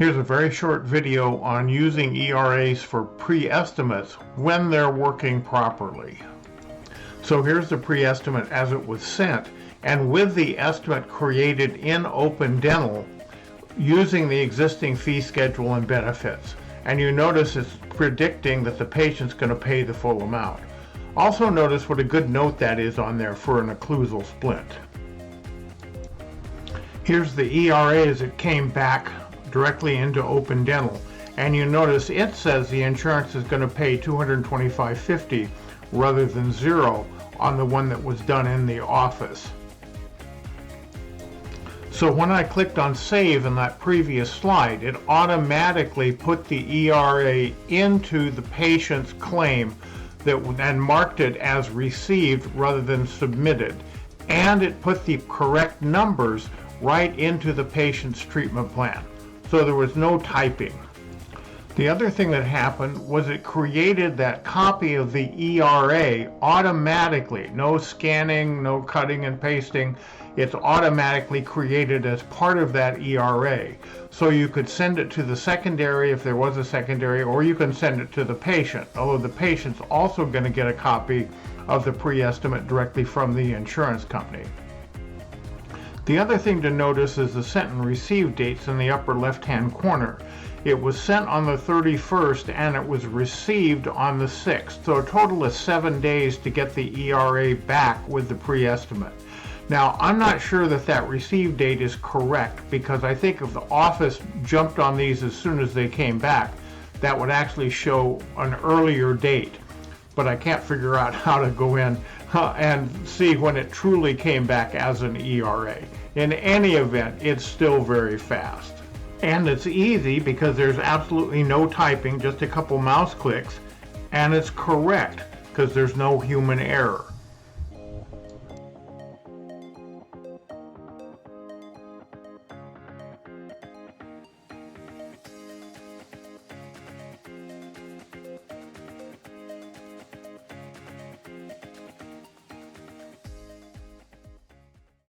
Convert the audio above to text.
Here's a very short video on using ERAs for pre-estimates when they're working properly. So here's the pre-estimate as it was sent, and with the estimate created in Open Dental using the existing fee schedule and benefits. And you notice it's predicting that the patient's going to pay the full amount. Also notice what a good note that is on there for an occlusal splint. Here's the ERA as it came back directly into Open Dental, and you notice it says the insurance is going to pay $225.50 rather than $0 on the one that was done in the office. So when I clicked on save in that previous slide, it automatically put the ERA into the patient's claim and marked it as received rather than submitted, and it put the correct numbers right into the patient's treatment plan. So there was no typing. The other thing that happened was it created that copy of the ERA automatically. No scanning, no cutting and pasting. It's automatically created as part of that ERA. So you could send it to the secondary if there was a secondary, or you can send it to the patient, although the patient's also going to get a copy of the pre-estimate directly from the insurance company. The other thing to notice is the sent and received dates in the upper left-hand corner. It was sent on the 31st and it was received on the 6th, so a total of 7 days to get the ERA back with the pre-estimate. Now, I'm not sure that that receive date is correct, because I think if the office jumped on these as soon as they came back, that would actually show an earlier date. But I can't figure out how to go in and see when it truly came back as an ERA. In any event, it's still very fast. And it's easy because there's absolutely no typing, just a couple mouse clicks, and it's correct because there's no human error.